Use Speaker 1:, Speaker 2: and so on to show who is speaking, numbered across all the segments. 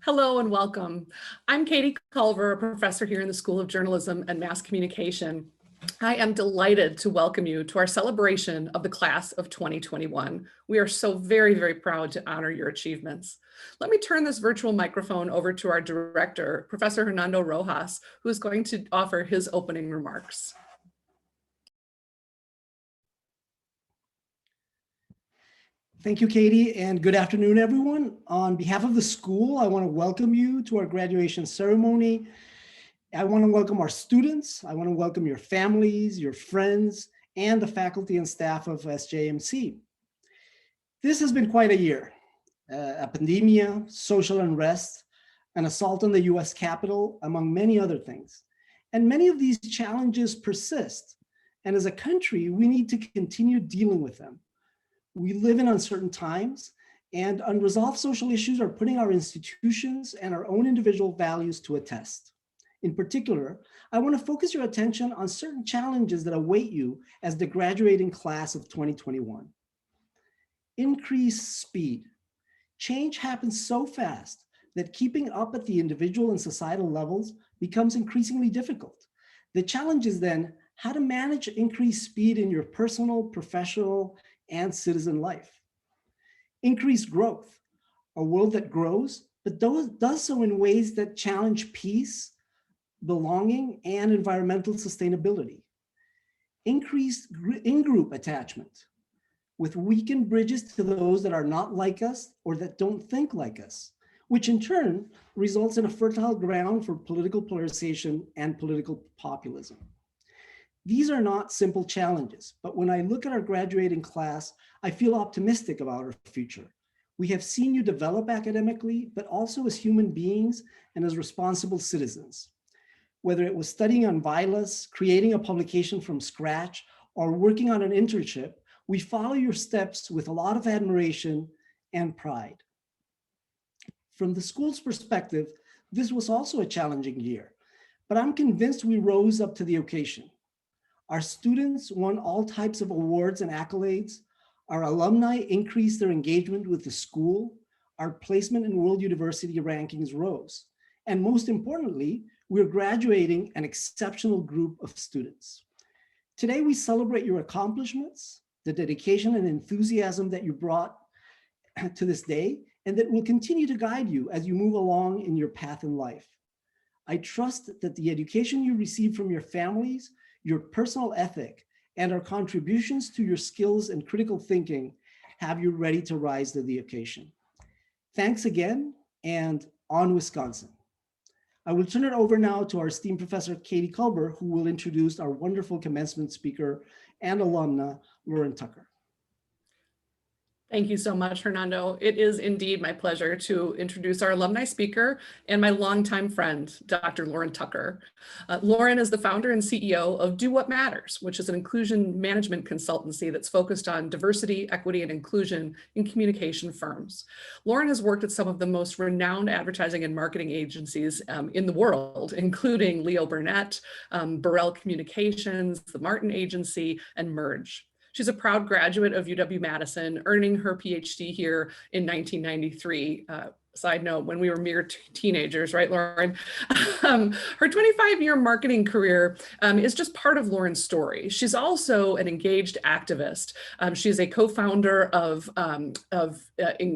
Speaker 1: Hello and welcome. I'm Katie Culver, a professor here in the School of Journalism and Mass Communication. I am delighted to welcome you to our celebration of the class of 2021. We are so very, very proud to honor your achievements. Let me turn this virtual microphone over to our director, Professor Hernando Rojas, who is going to offer his opening remarks.
Speaker 2: Thank you, Katie, and good afternoon, everyone. On behalf of the school, I want to welcome you to our graduation ceremony. I want to welcome our students. I want to welcome your families, your friends, and the faculty and staff of SJMC. This has been quite a year. A pandemia, social unrest, an assault on the US Capitol, among many other things. And many of these challenges persist. And as a country, we need to continue dealing with them. We live in uncertain times, and unresolved social issues are putting our institutions and our own individual values to a test. In particular, I want to focus your attention on certain challenges that await you as the graduating class of 2021. Increased speed. Change happens so fast that keeping up at the individual and societal levels becomes increasingly difficult. The challenge is then how to manage increased speed in your personal, professional, and citizen life. Increased growth, a world that grows, but does so in ways that challenge peace, belonging, and environmental sustainability. Increased in-group attachment, with weakened bridges to those that are not like us or that don't think like us, which in turn results in a fertile ground for political polarization and political populism. These are not simple challenges, but when I look at our graduating class, I feel optimistic about our future. We have seen you develop academically, but also as human beings and as responsible citizens. Whether it was studying on Vilas, creating a publication from scratch, or working on an internship, we follow your steps with a lot of admiration and pride. From the school's perspective, this was also a challenging year, but I'm convinced we rose up to the occasion. Our students won all types of awards and accolades. Our alumni increased their engagement with the school. Our placement in World University rankings rose. And most importantly, we're graduating an exceptional group of students. Today, we celebrate your accomplishments, the dedication and enthusiasm that you brought to this day, and that will continue to guide you as you move along in your path in life. I trust that the education you receive from your families, your personal ethic, and our contributions to your skills and critical thinking have you ready to rise to the occasion. Thanks again, and on Wisconsin. I will turn it over now to our esteemed Professor Katie Culver, who will introduce our wonderful commencement speaker and alumna, Lauren Tucker.
Speaker 1: Thank you so much, Hernando. It is indeed my pleasure to introduce our alumni speaker and my longtime friend, Dr. Lauren Tucker. Lauren is the founder and CEO of Do What Matters, which is an inclusion management consultancy that's focused on diversity, equity, and inclusion in communication firms. Lauren has worked at some of the most renowned advertising and marketing agencies in the world, including Leo Burnett, Burrell Communications, the Martin Agency, and Merge. She's a proud graduate of UW-Madison, earning her PhD here in 1993. Side note, when we were mere teenagers, right, Lauren? Her 25-year marketing career is just part of Lauren's story. She's also an engaged activist. She's a co-founder of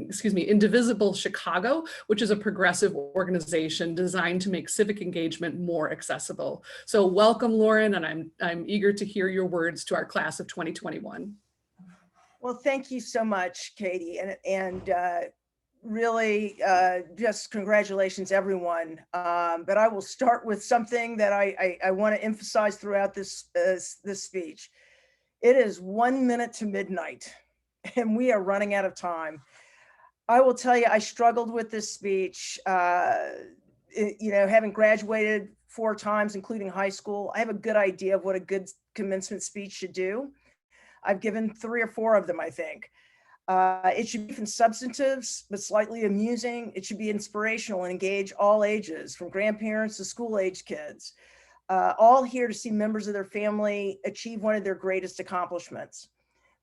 Speaker 1: Indivisible Chicago, which is a progressive organization designed to make civic engagement more accessible. So welcome, Lauren, and I'm eager to hear your words to our class of 2021.
Speaker 3: Well, thank you so much, Katie, and really just congratulations, everyone. But I will start with something that I want to emphasize throughout this speech. It is 1 minute to midnight, and we are running out of time. I will tell you, I struggled with this speech. Having graduated 4 times, including high school, I have a good idea of what a good commencement speech should do. I've given 3 or 4 of them, I think. It should be from substantives, but slightly amusing. It should be inspirational and engage all ages, from grandparents to school-age kids, all here to see members of their family achieve one of their greatest accomplishments.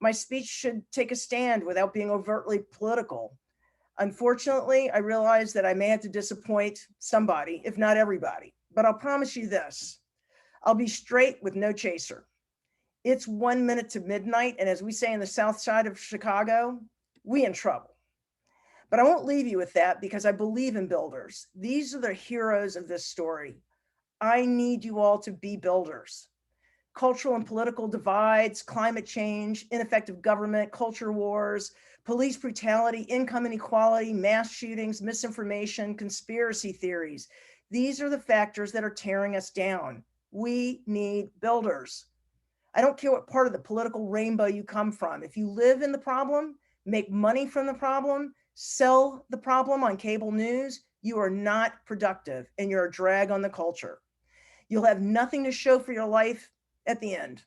Speaker 3: My speech should take a stand without being overtly political. Unfortunately, I realize that I may have to disappoint somebody, if not everybody, but I'll promise you this. I'll be straight with no chaser. It's 1 minute to midnight, and as we say in the South Side of Chicago, we in trouble. But I won't leave you with that because I believe in builders. These are the heroes of this story. I need you all to be builders. Cultural and political divides, climate change, ineffective government, culture wars, police brutality, income inequality, mass shootings, misinformation, conspiracy theories. These are the factors that are tearing us down. We need builders. I don't care what part of the political rainbow you come from. If you live in the problem, make money from the problem, sell the problem on cable news, you are not productive and you're a drag on the culture. You'll have nothing to show for your life at the end.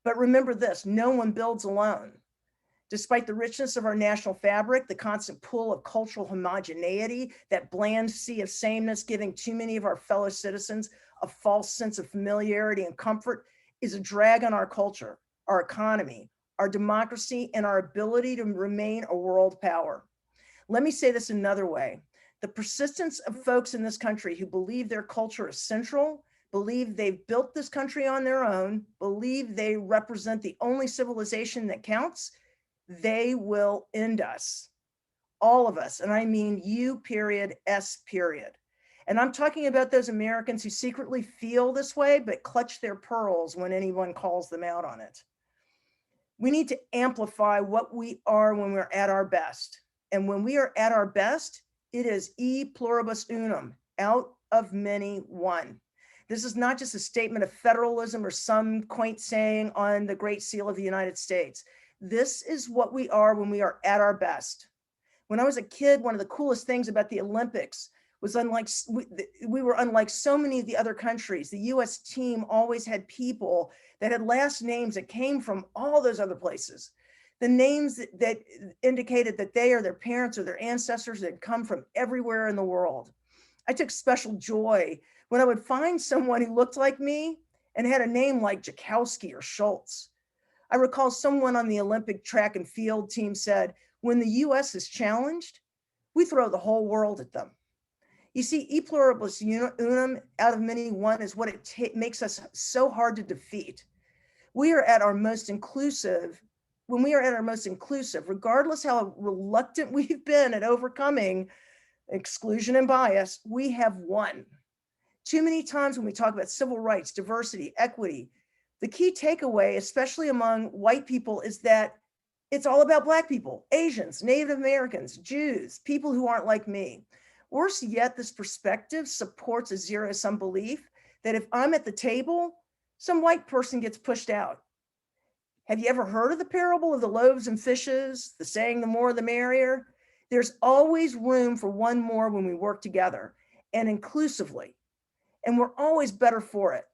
Speaker 3: But remember this, no one builds alone. Despite the richness of our national fabric, the constant pull of cultural homogeneity, that bland sea of sameness giving too many of our fellow citizens a false sense of familiarity and comfort is a drag on our culture, our economy, our democracy, and our ability to remain a world power. Let me say this another way. The persistence of folks in this country who believe their culture is central, believe they've built this country on their own, believe they represent the only civilization that counts, they will end us, all of us. And I mean you, period, S, period. And I'm talking about those Americans who secretly feel this way, but clutch their pearls when anyone calls them out on it. We need to amplify what we are when we're at our best. And when we are at our best, it is e pluribus unum, out of many, one. This is not just a statement of federalism or some quaint saying on the Great Seal of the United States. This is what we are when we are at our best. When I was a kid, one of the coolest things about the Olympics was we were unlike so many of the other countries. The US team always had people that had last names that came from all those other places. The names that indicated that they or their parents or their ancestors had come from everywhere in the world. I took special joy when I would find someone who looked like me and had a name like Jakowski or Schultz. I recall someone on the Olympic track and field team said, when the US is challenged, we throw the whole world at them. You see, e pluribus unum, out of many, one is what it makes us so hard to defeat. We are at our most inclusive. When we are at our most inclusive, regardless how reluctant we've been at overcoming exclusion and bias, we have won. Too many times when we talk about civil rights, diversity, equity, the key takeaway, especially among white people, is that it's all about Black people, Asians, Native Americans, Jews, people who aren't like me. Worse yet, this perspective supports a zero-sum belief that if I'm at the table, some white person gets pushed out. Have you ever heard of the parable of the loaves and fishes, the saying, the more the merrier? There's always room for one more when we work together and inclusively, and we're always better for it.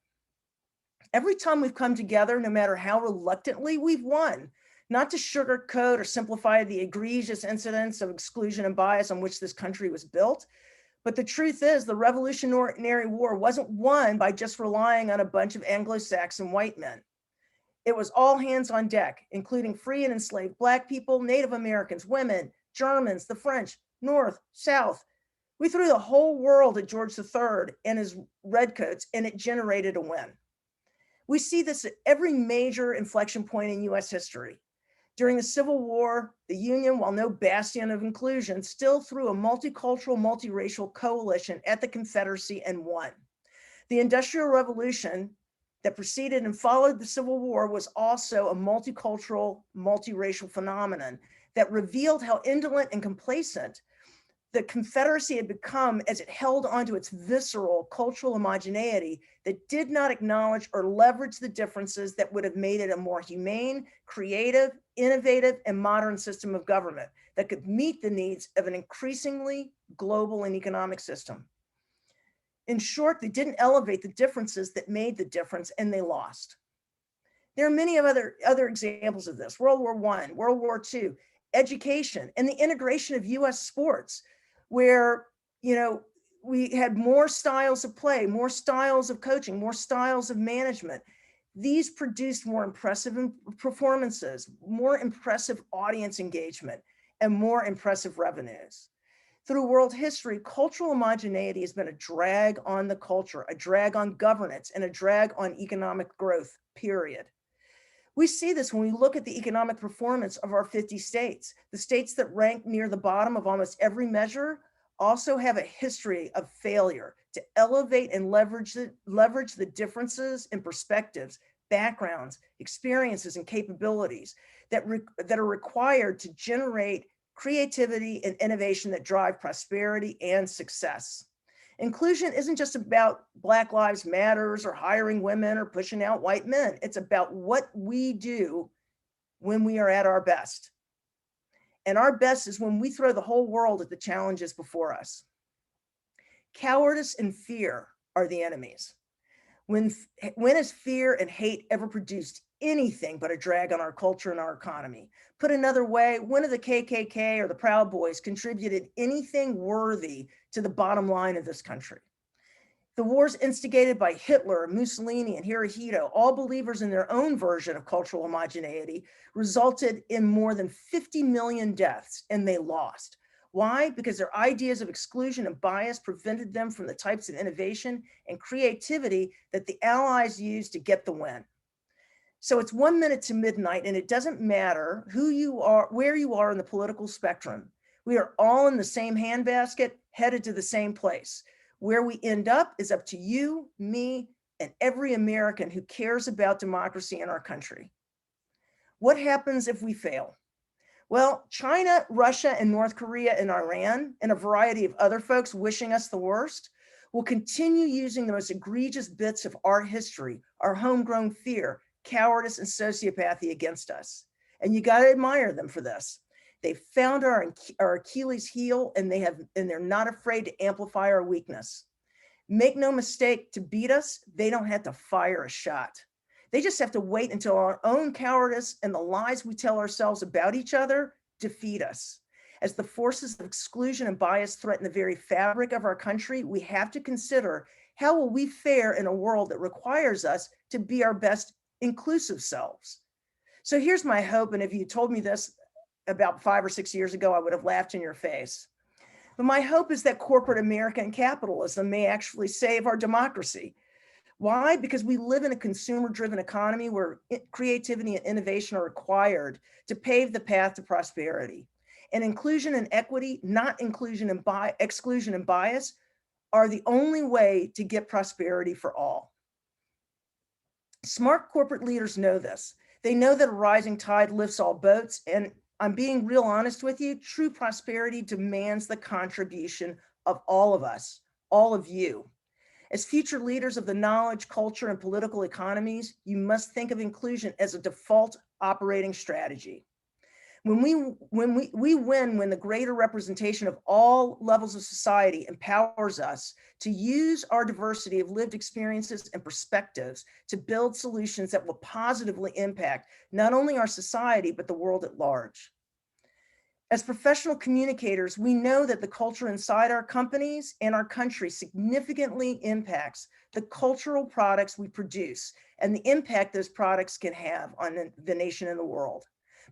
Speaker 3: Every time we've come together, no matter how reluctantly, we've won. Not to sugarcoat or simplify the egregious incidents of exclusion and bias on which this country was built, but the truth is the Revolutionary War wasn't won by just relying on a bunch of Anglo-Saxon white men. It was all hands on deck, including free and enslaved Black people, Native Americans, women, Germans, the French, North, South. We threw the whole world at George III and his redcoats, and it generated a win. We see this at every major inflection point in US history. During the Civil War, the Union, while no bastion of inclusion, still threw a multicultural, multiracial coalition at the Confederacy and won. The Industrial Revolution that preceded and followed the Civil War was also a multicultural, multiracial phenomenon that revealed how indolent and complacent the Confederacy had become as it held onto its visceral cultural homogeneity that did not acknowledge or leverage the differences that would have made it a more humane, creative, innovative, and modern system of government that could meet the needs of an increasingly global and economic system. In short, they didn't elevate the differences that made the difference, and they lost. There are many other examples of this: World War I, World War II, education, and the integration of US sports, where we had more styles of play, more styles of coaching, more styles of management. These produced more impressive performances, more impressive audience engagement, and more impressive revenues. Through world history, cultural homogeneity has been a drag on the culture, a drag on governance, and a drag on economic growth, period. We see this when we look at the economic performance of our 50 states. The states that rank near the bottom of almost every measure also have a history of failure to elevate and leverage the differences in perspectives, backgrounds, experiences, and capabilities that are required to generate creativity and innovation that drive prosperity and success. Inclusion isn't just about Black Lives Matters or hiring women or pushing out white men. It's about what we do when we are at our best. And our best is when we throw the whole world at the challenges before us. Cowardice and fear are the enemies. When has fear and hate ever produced anything but a drag on our culture and our economy? Put another way, when have the KKK or the Proud Boys contributed anything worthy to the bottom line of this country? The wars instigated by Hitler, Mussolini, and Hirohito, all believers in their own version of cultural homogeneity, resulted in more than 50 million deaths, and they lost. Why? Because their ideas of exclusion and bias prevented them from the types of innovation and creativity that the Allies used to get the win. So it's 1 minute to midnight, and it doesn't matter who you are, where you are in the political spectrum. We are all in the same handbasket, headed to the same place. Where we end up is up to you, me, and every American who cares about democracy in our country. What happens if we fail? Well, China, Russia, and North Korea and Iran, and a variety of other folks wishing us the worst, will continue using the most egregious bits of our history, our homegrown fear, cowardice, and sociopathy against us. And you got to admire them for this. They found our Achilles heel, and they're not afraid to amplify our weakness. Make no mistake, to beat us, they don't have to fire a shot. They just have to wait until our own cowardice and the lies we tell ourselves about each other defeat us. As the forces of exclusion and bias threaten the very fabric of our country, we have to consider, how will we fare in a world that requires us to be our best inclusive selves? So here's my hope, and if you told me this about 5 or 6 years ago, I would have laughed in your face. But my hope is that corporate American capitalism may actually save our democracy. Why? Because we live in a consumer-driven economy where creativity and innovation are required to pave the path to prosperity. And inclusion and equity, not exclusion and bias, are the only way to get prosperity for all. Smart corporate leaders know this. They know that a rising tide lifts all boats, and I'm being real honest with you, true prosperity demands the contribution of all of us, all of you. As future leaders of the knowledge, culture, and political economies, you must think of inclusion as a default operating strategy. When we win when the greater representation of all levels of society empowers us to use our diversity of lived experiences and perspectives to build solutions that will positively impact not only our society, but the world at large. As professional communicators, we know that the culture inside our companies and our country significantly impacts the cultural products we produce and the impact those products can have on the nation and the world.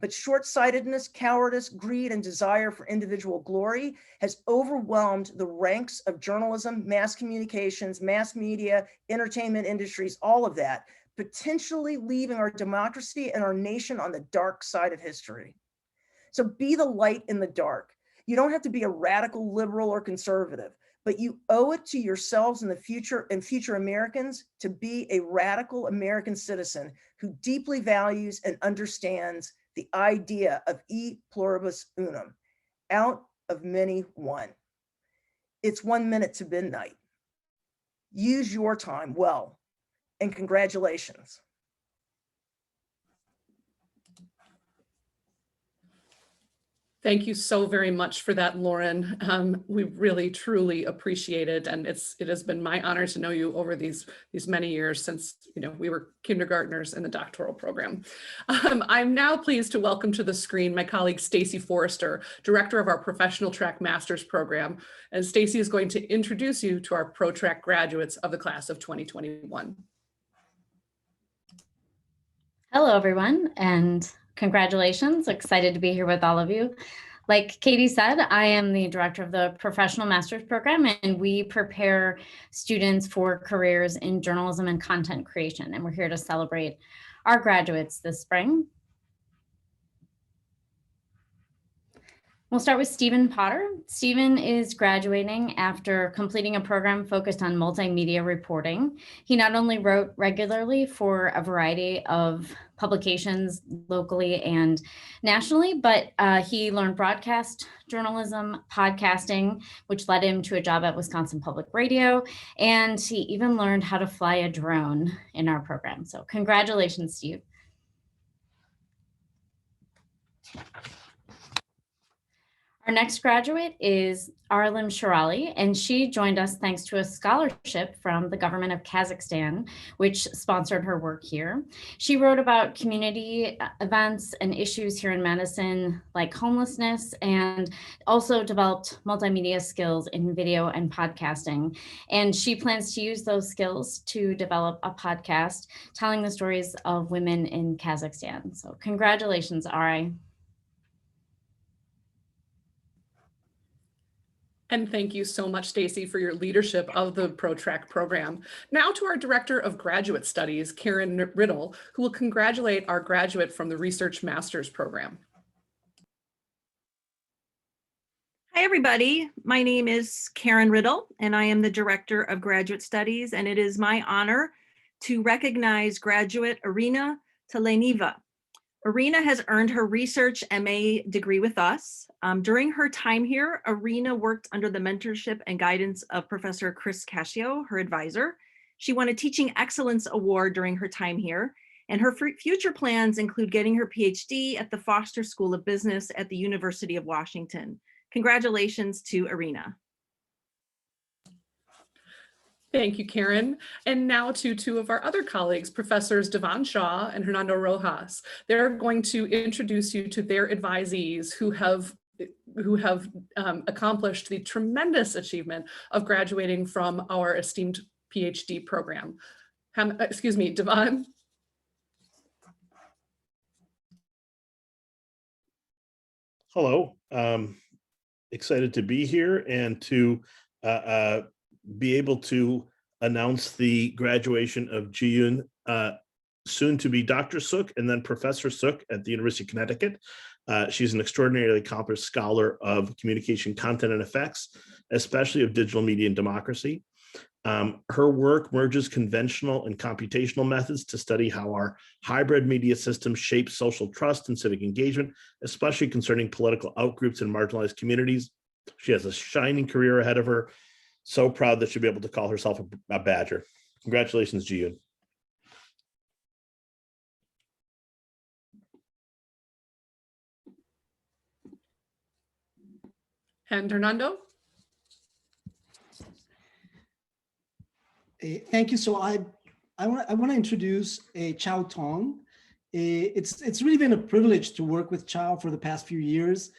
Speaker 3: But short-sightedness, cowardice, greed, and desire for individual glory has overwhelmed the ranks of journalism, mass communications, mass media, entertainment industries, all of that, potentially leaving our democracy and our nation on the dark side of history. So be the light in the dark. You don't have to be a radical liberal or conservative, but you owe it to yourselves in the future and future Americans to be a radical American citizen who deeply values and understands the idea of e pluribus unum, out of many one. It's 1 minute to midnight. Use your time well, and congratulations.
Speaker 1: Thank you so very much for that, Lauren. We really, truly appreciate it. And it has been my honor to know you over these many years since we were kindergartners in the doctoral program. I'm now pleased to welcome to the screen my colleague, Stacy Forrester, director of our Professional Track Master's program. And Stacy is going to introduce you to our Pro Track graduates of the class of 2021.
Speaker 4: Hello, everyone, and congratulations. Excited to be here with all of you. Like Katie said, I am the director of the Professional Master's Program, and we prepare students for careers in journalism and content creation. And we're here to celebrate our graduates this spring. We'll start with Stephen Potter. Stephen is graduating after completing a program focused on multimedia reporting. He not only wrote regularly for a variety of publications locally and nationally, but he learned broadcast journalism, podcasting, which led him to a job at Wisconsin Public Radio. And he even learned how to fly a drone in our program. So congratulations, Steve. Our next graduate is Arlen Shirali, and she joined us thanks to a scholarship from the government of Kazakhstan, which sponsored her work here. She wrote about community events and issues here in Madison, like homelessness, and also developed multimedia skills in video and podcasting. And she plans to use those skills to develop a podcast telling the stories of women in Kazakhstan. So congratulations, Ari.
Speaker 1: And thank you so much, Stacy, for your leadership of the ProTrack program. Now to our Director of Graduate Studies, Karen Riddle, who will congratulate our graduate from the Research Master's Program.
Speaker 5: Hi, everybody. My name is Karen Riddle, and I am the Director of Graduate Studies, and it is my honor to recognize graduate Irina Teleneva. Irina has earned her Research MA degree with us. During her time here, Irina worked under the mentorship and guidance of Professor Chris Cascio, her advisor. She won a Teaching Excellence Award during her time here, and her future plans include getting her PhD at the Foster School of Business at the University of Washington. Congratulations to Irina.
Speaker 1: Thank you, Karen. And now to two of our other colleagues, Professors Devon Shaw and Hernando Rojas. They're going to introduce you to their advisees who have accomplished the tremendous achievement of graduating from our esteemed PhD program. Excuse me, Devon.
Speaker 6: Hello, excited to be here and to be able to announce the graduation of Ji-Yoon, soon to be Dr. Suk and then Professor Suk at the University of Connecticut. She's an extraordinarily accomplished scholar of communication content and effects, especially of digital media and democracy. Her work merges conventional and computational methods to study how our hybrid media systems shape social trust and civic engagement, especially concerning political outgroups and marginalized communities. She has a shining career ahead of her. So proud that she'll be able to call herself a Badger. Congratulations, Ji-Yoon.
Speaker 1: And Hernando.
Speaker 2: Thank you. So I want to introduce Chow Tong. It's really been a privilege to work with Chow for the past few years.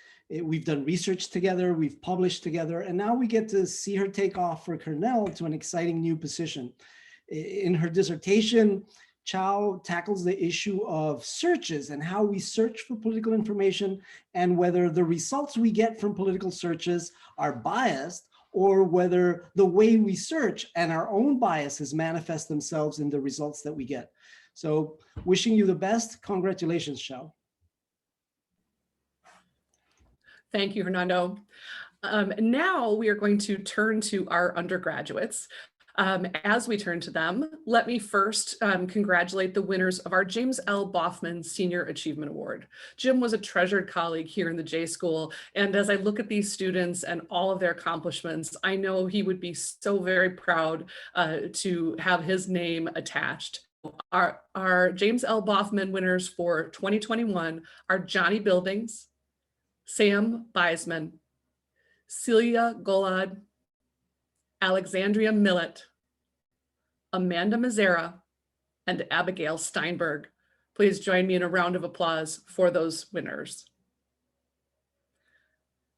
Speaker 2: We've done research together, we've published together, and now we get to see her take off for Cornell to an exciting new position. In her dissertation, Chow tackles the issue of searches and how we search for political information and whether the results we get from political searches are biased or whether the way we search and our own biases manifest themselves in the results that we get. So wishing you the best. Congratulations, Chow.
Speaker 1: Thank you, Hernando. Now we are going to turn to our undergraduates. As we turn to them, let me first congratulate the winners of our James L. Boffman Senior Achievement Award. Jim was a treasured colleague here in the J School, and as I look at these students and all of their accomplishments, I know he would be so very proud to have his name attached. Our James L. Boffman winners for 2021 are Johnny Buildings, Sam Beisman, Celia Golad, Alexandria Millett, Amanda Mazzara, and Abigail Steinberg. Please join me in a round of applause for those winners.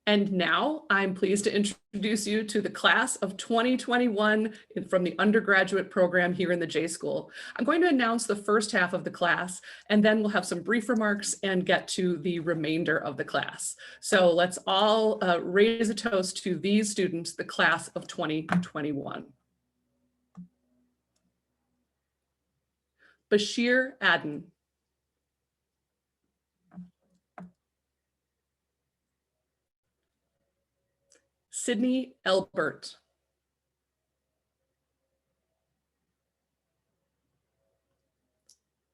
Speaker 1: And now I'm pleased to introduce you to the class of 2021 from the undergraduate program here in the J School. I'm going to announce the first half of the class, and then we'll have some brief remarks and get to the remainder of the class. So let's all raise a toast to these students, the class of 2021. Bashir Adden. Sydney Elbert.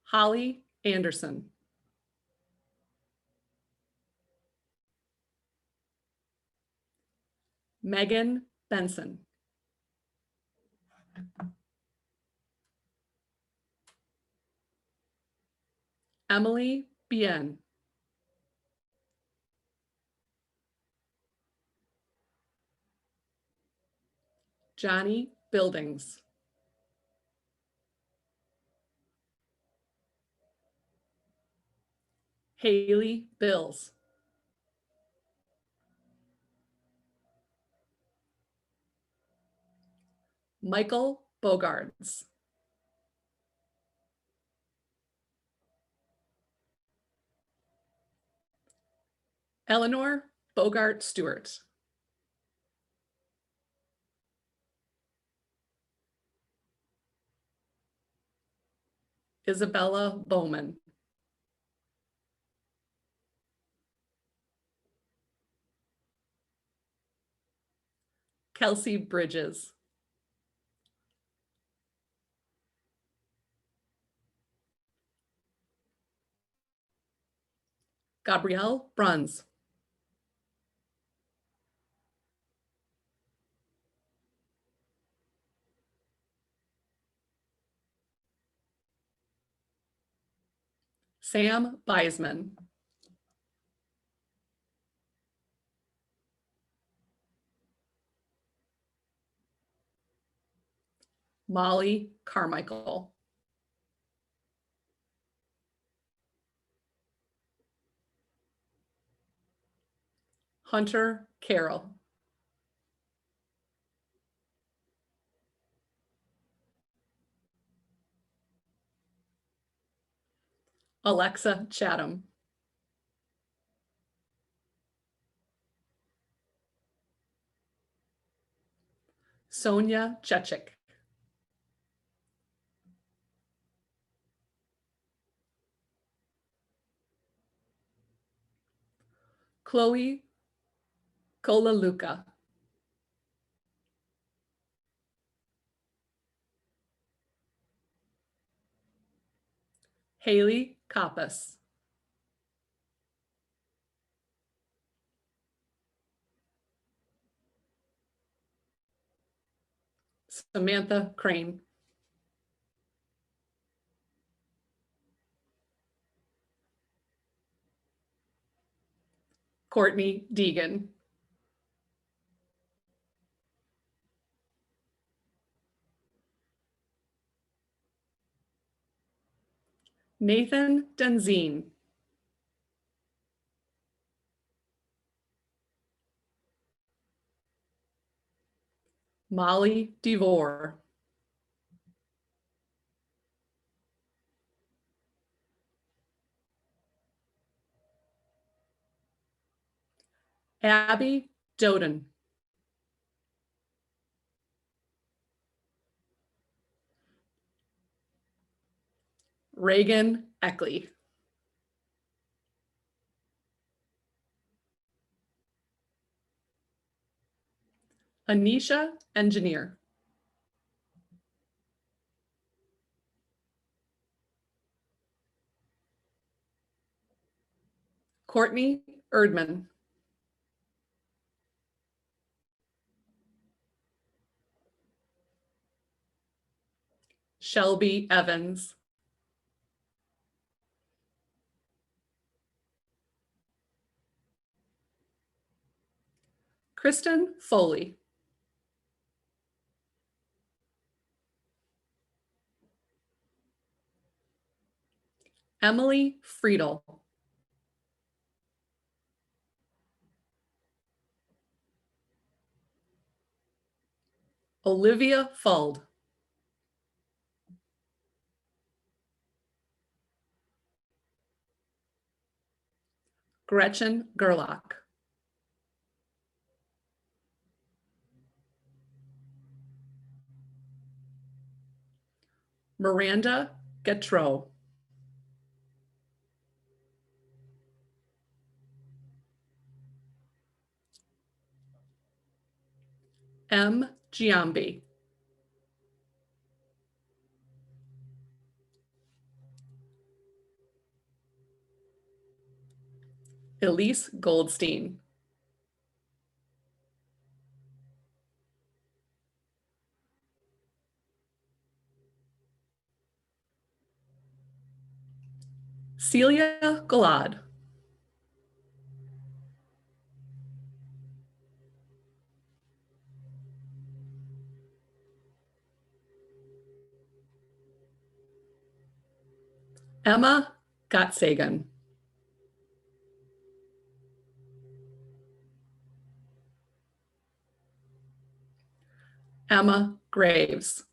Speaker 1: Holly Anderson. Megan Benson. Emily Bien. Johnny Buildings. Haley Bills. Michael Bogards. Eleanor Bogart Stewart. Isabella Bowman. Kelsey Bridges. Gabrielle Bruns. Sam Beisman. Molly Carmichael. Hunter Carroll. Alexa Chatham. Sonia Chechik. Chloe Kolaluka. Haley Kappas. Samantha Crane. Courtney Deegan. Nathan Denzine. Molly DeVore. Abby Doden. Reagan Eckley. Anisha Engineer. Courtney Erdman. Shelby Evans. Kristen Foley. Emily Friedel. Olivia Fuld. Gretchen Gerlach. Miranda Gautreaux. M. Giambi. Elise Goldstein. Celia Galad. Emma Gottsagen. Emma Graves.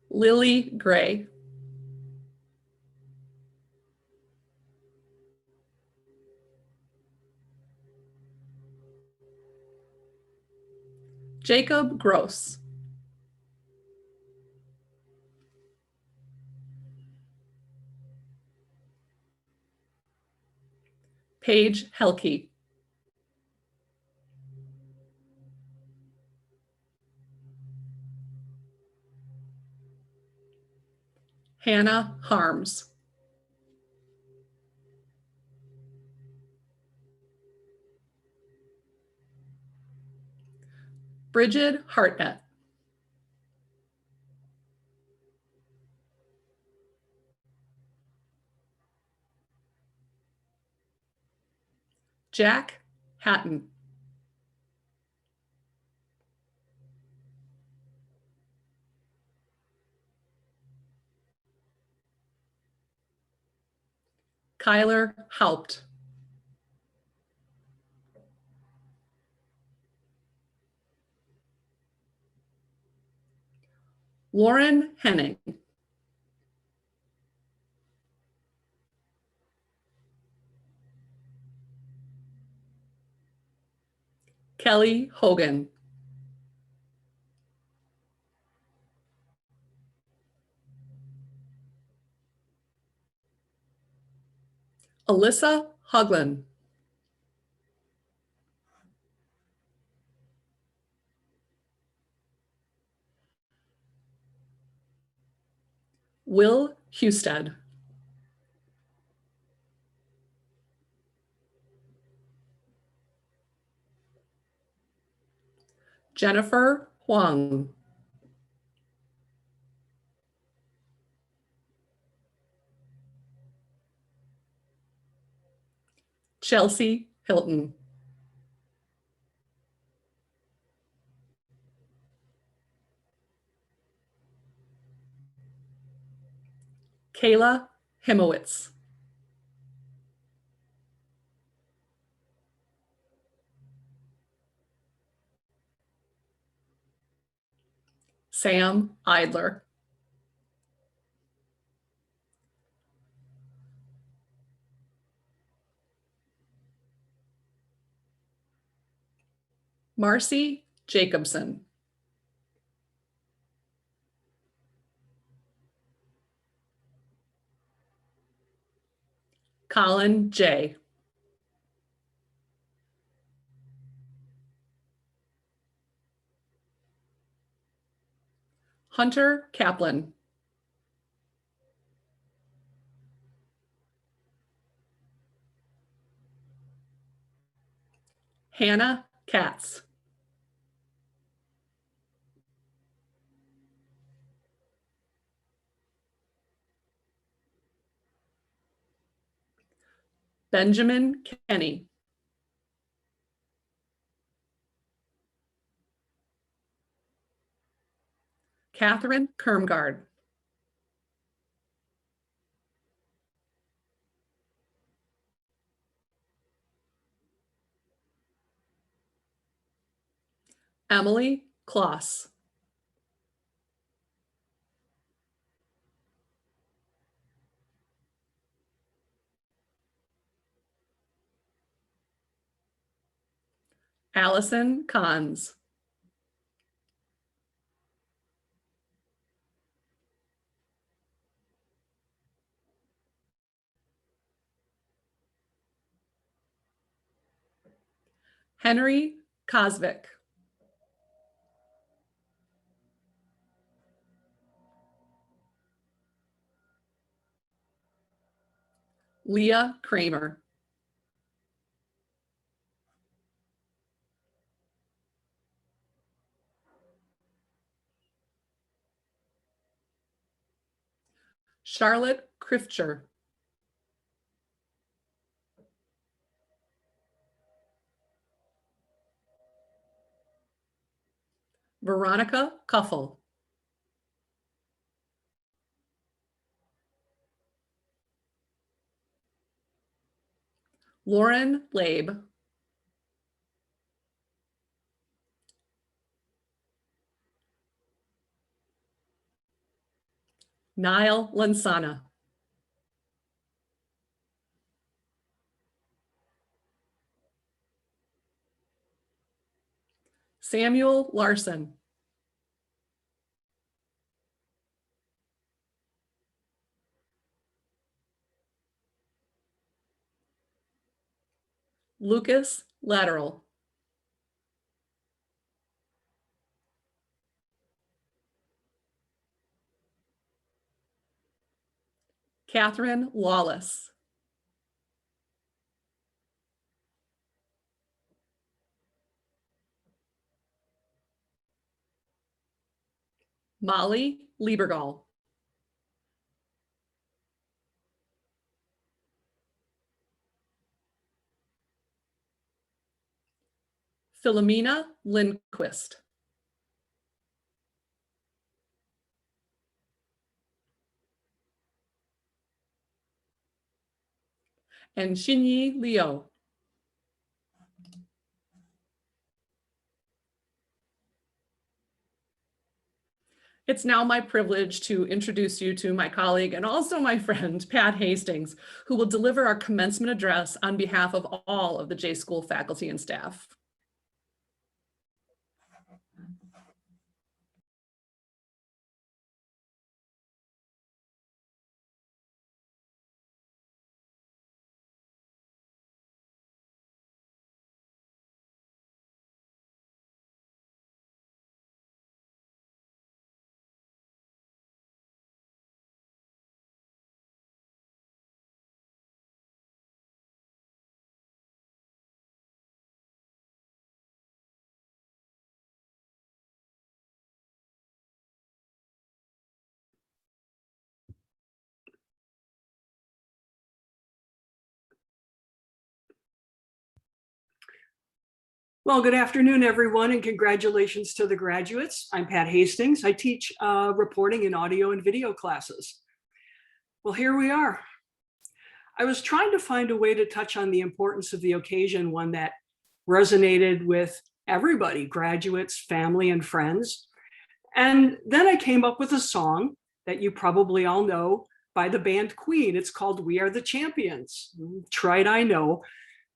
Speaker 1: Lily Gray. Jacob Gross. Paige Helke. Hannah Harms. Bridget Hartnett. Jack Hatton. Kyler Haupt. Lauren Henning. Kelly Hogan. Alyssa Hoagland. Will Husted. Jennifer Huang. Chelsea Hilton. Kayla Himowitz. Sam Eidler. Marcy Jacobson. Colin J. Hunter Kaplan. Hannah Katz. Benjamin Kenny. Catherine Kermgard. Emily Kloss. Allison Cons. Henry Kosvik. Leah Kramer. Charlotte Krifcher. Veronica Kuffel. Lauren Labe. Niall Lansana. Samuel Larson. Lucas Lateral. Catherine Wallace. Molly Liebergall. Philomena Lindquist. And Xinyi Liu. It's now my privilege to introduce you to my colleague and also my friend, Pat Hastings, who will deliver our commencement address on behalf of all of the J School faculty and staff.
Speaker 7: Well, good afternoon, everyone, and congratulations to the graduates. I'm Pat Hastings. I teach reporting in audio and video classes. Well, here we are. I was trying to find a way to touch on the importance of the occasion, one that resonated with everybody, graduates, family, and friends. And then I came up with a song that you probably all know by the band Queen. It's called We Are the Champions. Trite, I know,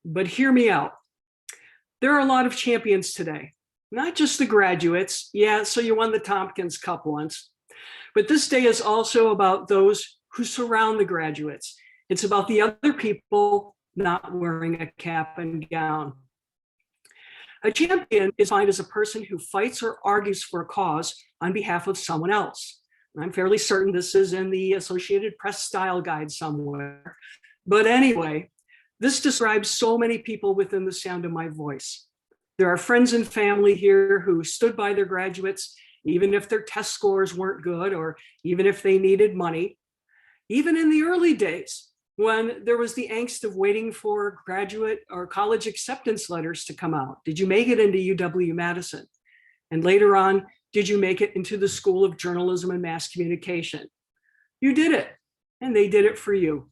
Speaker 7: but hear me out. There are a lot of champions today, not just the graduates. Yeah, so you won the Tompkins Cup once. But this day is also about those who surround the graduates. It's about the other people not wearing a cap and gown. A champion is defined as a person who fights or argues for a cause on behalf of someone else. I'm fairly certain this is in the Associated Press style guide somewhere. But anyway, this describes so many people within the sound of my voice. There are friends and family here who stood by their graduates, even if their test scores weren't good or even if they needed money. Even in the early days, when there was the angst of waiting for graduate or college acceptance letters to come out. Did you make it into UW-Madison? And later on, did you make it into the School of Journalism and Mass Communication? You did it, and they did it for you.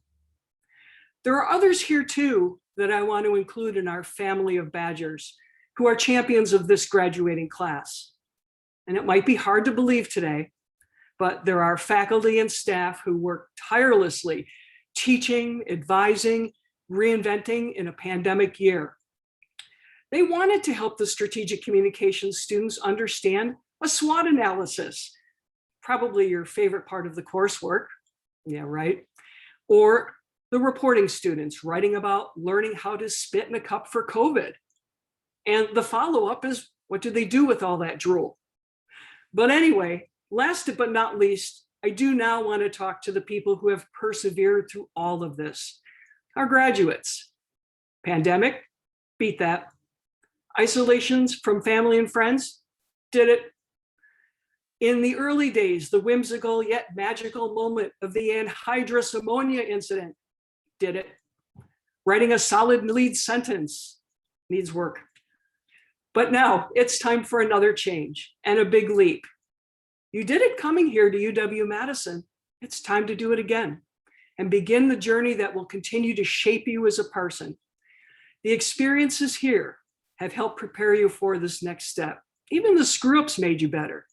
Speaker 7: There are others here too that I want to include in our family of Badgers. who are champions of this graduating class. And it might be hard to believe today, but there are faculty and staff who work tirelessly, teaching, advising, reinventing in a pandemic year. They wanted to help the strategic communications students understand a SWOT analysis, probably your favorite part of the coursework, yeah, right? Or the reporting students writing about learning how to spit in a cup for COVID. And the follow-up is, what do they do with all that drool? But anyway, last but not least, I do now want to talk to the people who have persevered through all of this. Our graduates. Pandemic, beat that. Isolations from family and friends, did it. In the early days, the whimsical yet magical moment of the anhydrous ammonia incident, did it. Writing a solid lead sentence needs work. But now it's time for another change and a big leap. You did it coming here to UW-Madison. It's time to do it again and begin the journey that will continue to shape you as a person. The experiences here have helped prepare you for this next step. Even the screw-ups made you better.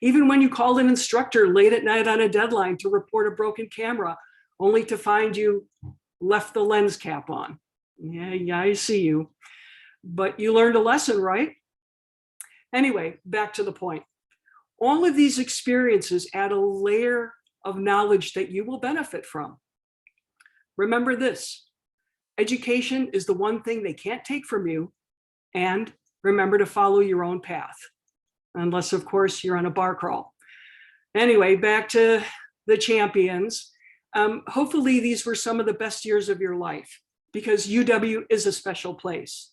Speaker 7: Even when you called an instructor late at night on a deadline to report a broken camera, only to find you left the lens cap on. Yeah, I see you. But you learned a lesson, right? Anyway, back to the point. All of these experiences add a layer of knowledge that you will benefit from. Remember this, education is the one thing they can't take from you, and remember to follow your own path, unless of course you're on a bar crawl. Anyway, back to the champions. Hopefully these were some of the best years of your life, because UW is a special place.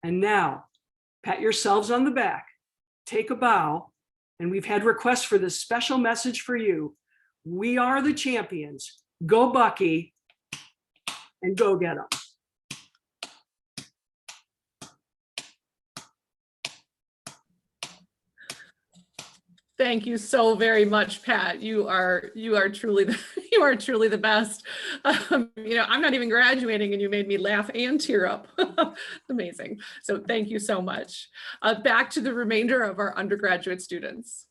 Speaker 7: And now, pat yourselves on the back, take a bow, and we've had requests for this special message for you. We are the champions. Go Bucky, and go get them.
Speaker 1: Thank you so very much, Pat. You are truly the best. I'm not even graduating, and you made me laugh and tear up. Amazing. So thank you so much. Back to the remainder of our undergraduate students.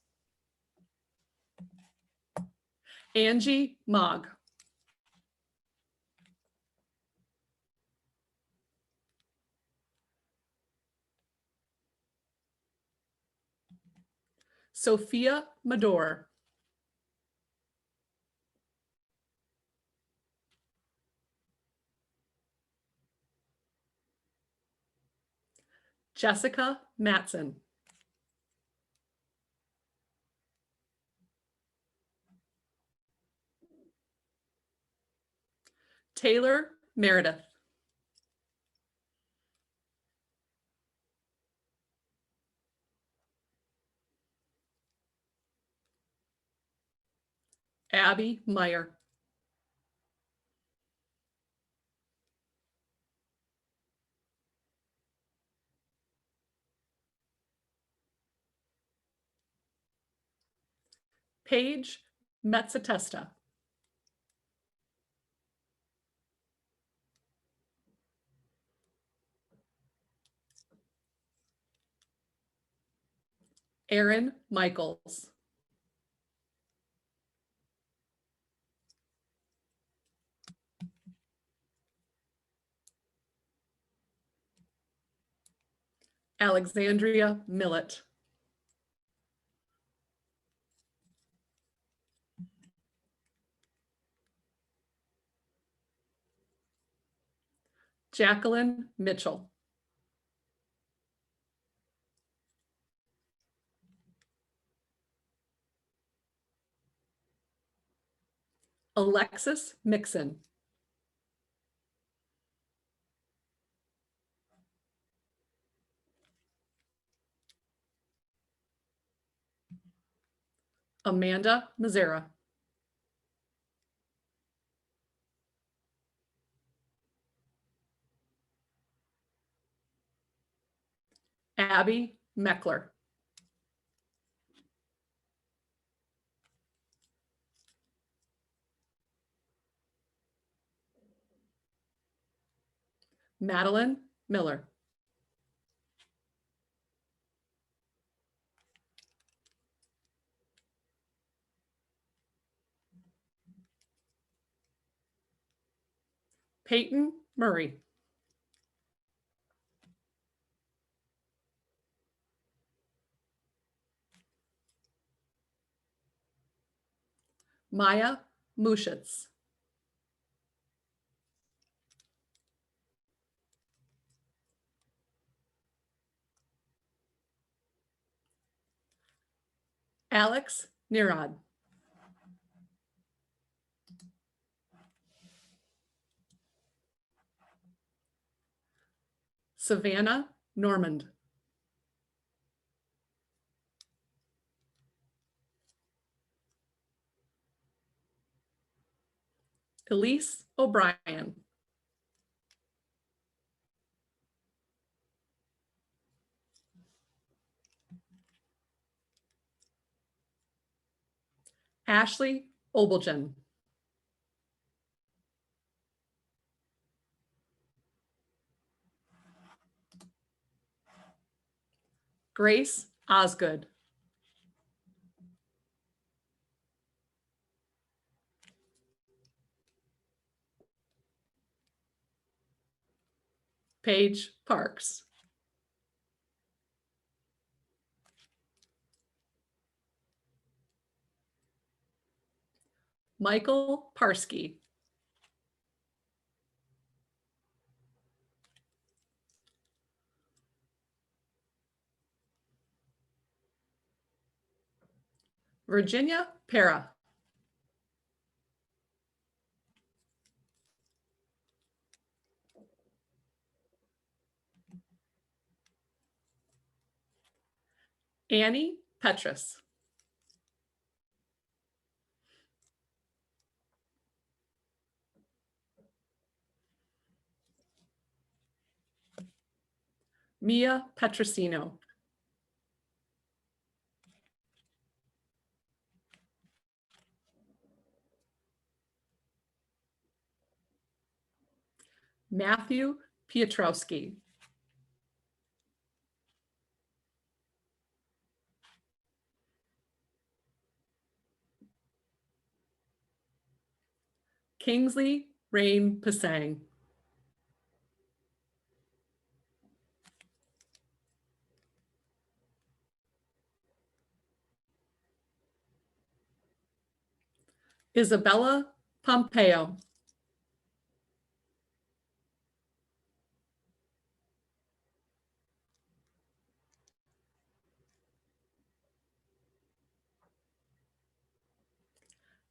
Speaker 1: Angie Mogg. Sophia Mador. Jessica Matson. Taylor Meredith. Abby Meyer. Paige Metzatesta. Aaron Michaels. Alexandria Millett. Jacqueline Mitchell. Alexis Mixon. Amanda Mazzara. Abby Meckler. Madeline Miller. Peyton Murray. Maya Mushitz. Alex Nirad. Savannah Normand. Elise O'Brien. Ashley Obelgen. Grace Osgood. Paige Parks. Michael Parsky. Virginia Para. Annie Petrus. Mia Petrosino. Matthew Piotrowski. Kingsley Rain Pasang. Isabella Pompeo.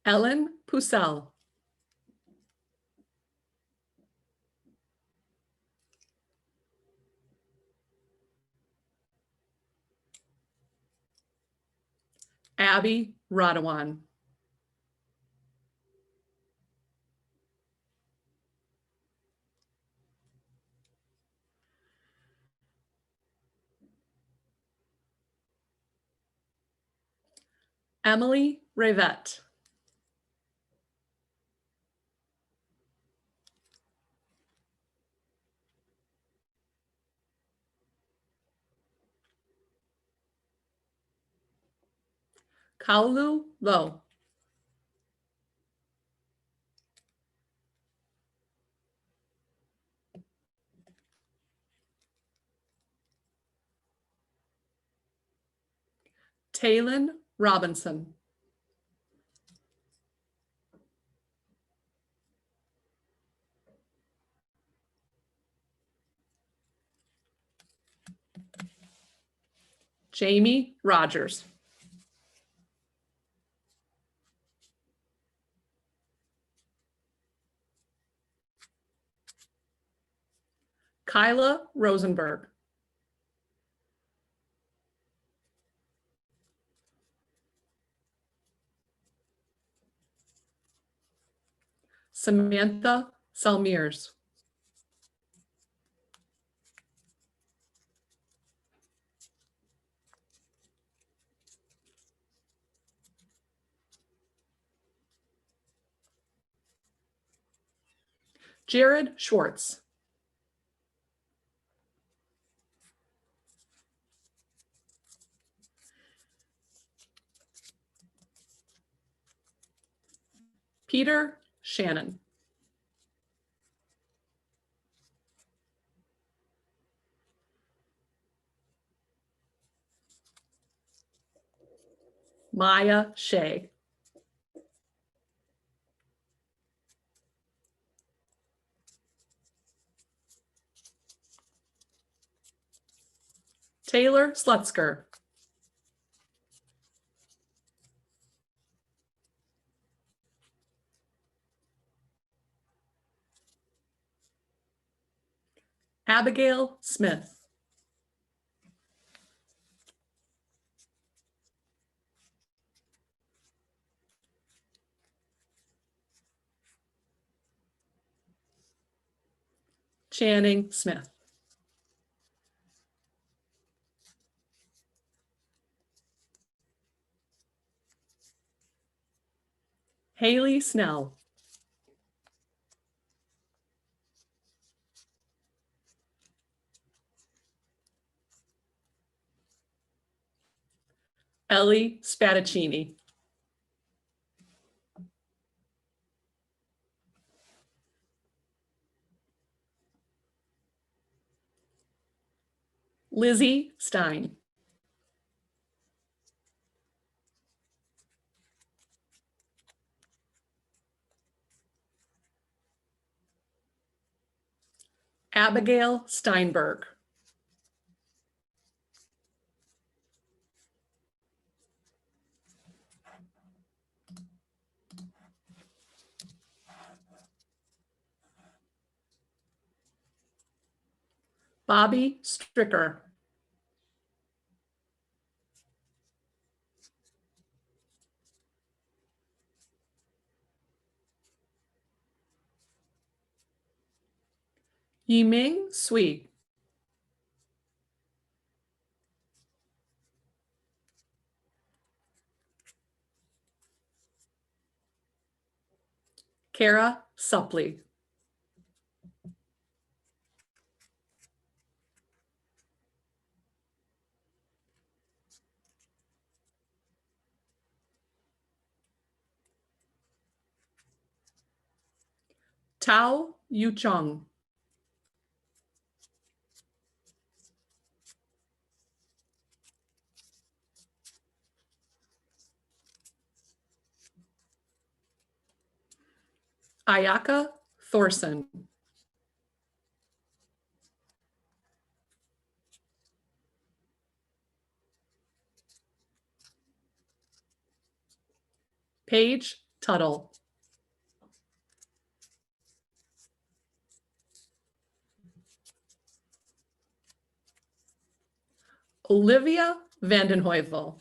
Speaker 1: Ellen Pucel. Abby Radawan. Emily Revette. Kaulu Low. Taylin Robinson. Jamie Rogers. Kyla Rosenberg. Samantha Salmiers. Jared Schwartz. Peter Shannon. Maya Shea. Taylor Slutsker. Abigail Smith. Channing Smith. Haley Snell. Ellie Spadaccini. Lizzie Stein. Abigail Steinberg. Bobby Stricker. Yiming Sui. Kara Suppley. Tao Yu Chung. Ayaka Thorson. Paige Tuttle. Olivia Vandenheuvel.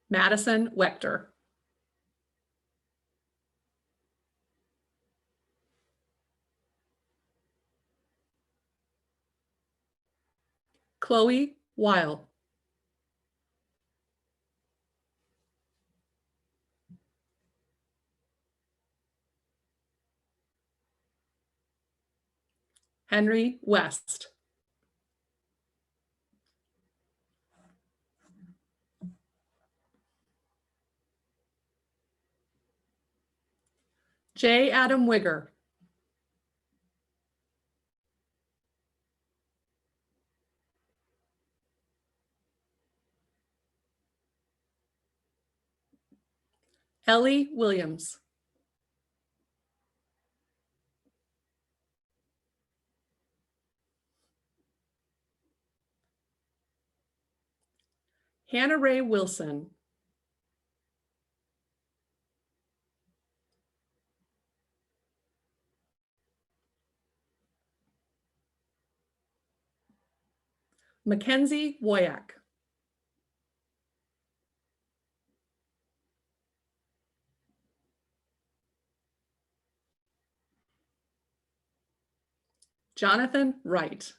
Speaker 1: Madison Wechter. Chloe Weil. Henry West. J. Adam Wigger. Ellie Williams. Hannah Ray Wilson. Mackenzie Woyak. Jonathan Wright.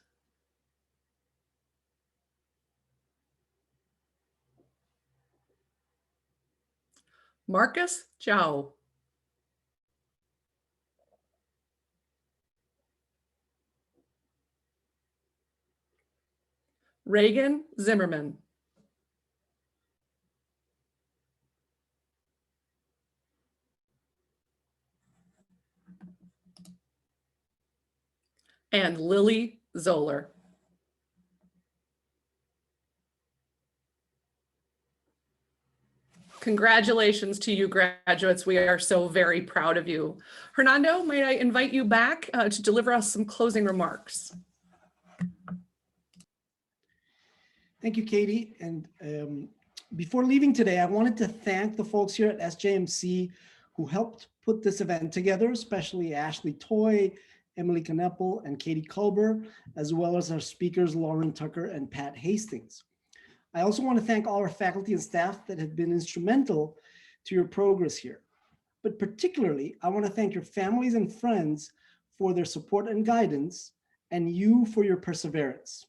Speaker 1: Marcus Zhao. Reagan Zimmerman. and Lily Zoller. Congratulations to you, graduates. We are so very proud of you. Hernando, may I invite you back to deliver us some closing remarks?
Speaker 2: Thank you, Katie. And before leaving today, I wanted to thank the folks here at SJMC who helped put this event together, especially Ashley Toy, Emily Kneppel, and Katie Culber, as well as our speakers, Lauren Tucker and Pat Hastings. I also want to thank all our faculty and staff that have been instrumental to your progress here. But particularly, I want to thank your families and friends for their support and guidance, and you for your perseverance.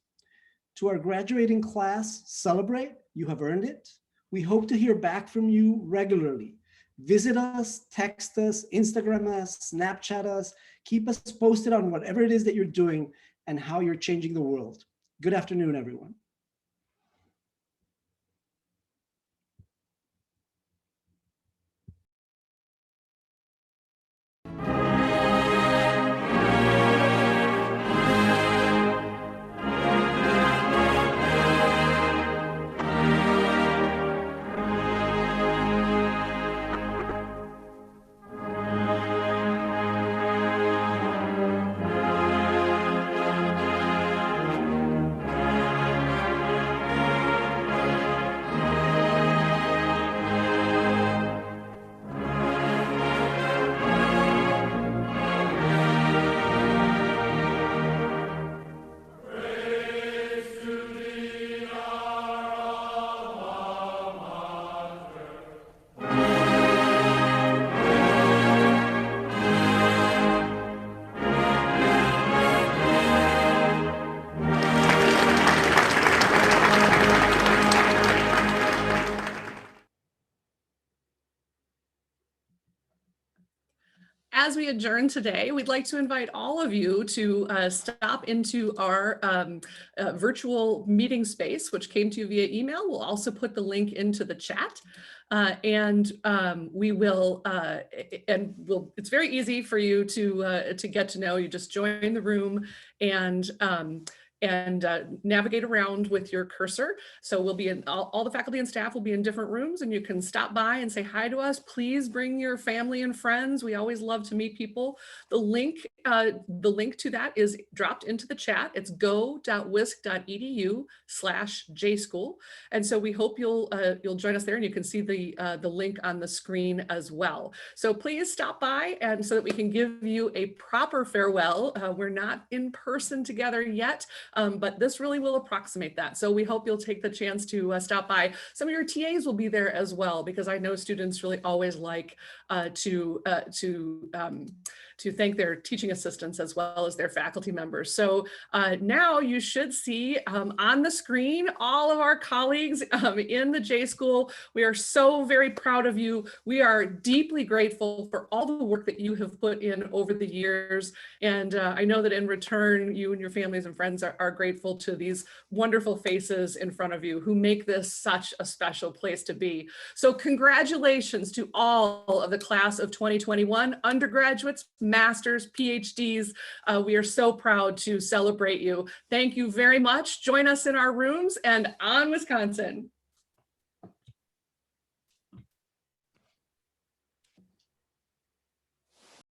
Speaker 2: To our graduating class, celebrate, you have earned it. We hope to hear back from you regularly. Visit us, text us, Instagram us, Snapchat us, keep us posted on whatever it is that you're doing and how you're changing the world. Good afternoon, everyone.
Speaker 1: As we adjourn today, we'd like to invite all of you to stop into our virtual meeting space, which came to you via email. We'll also put the link into the chat. It's very easy for you to get to know. You just join the room and navigate around with your cursor. So we'll be in, all the faculty and staff will be in different rooms, and you can stop by and say hi to us. Please bring your family and friends. We always love to meet people. The link to that is dropped into the chat. It's go.wisc.edu/jschool. And so we hope you'll join us there, and you can see the link on the screen as well. So please stop by, and so that we can give you a proper farewell. We're not in person together yet, but this really will approximate that. So we hope you'll take the chance to stop by. Some of your TAs will be there as well, because I know students really always like to thank their teaching assistants as well as their faculty members. So now you should see on the screen all of our colleagues in the J School. We are so very proud of you. We are deeply grateful for all the work that you have put in over the years. And I know that in return, you and your families and friends are grateful to these wonderful faces in front of you who make this such a special place to be. So congratulations to all of the class of 2021, undergraduates, masters, PhDs. We are so proud to celebrate you. Thank you very much. Join us in our rooms, and on Wisconsin.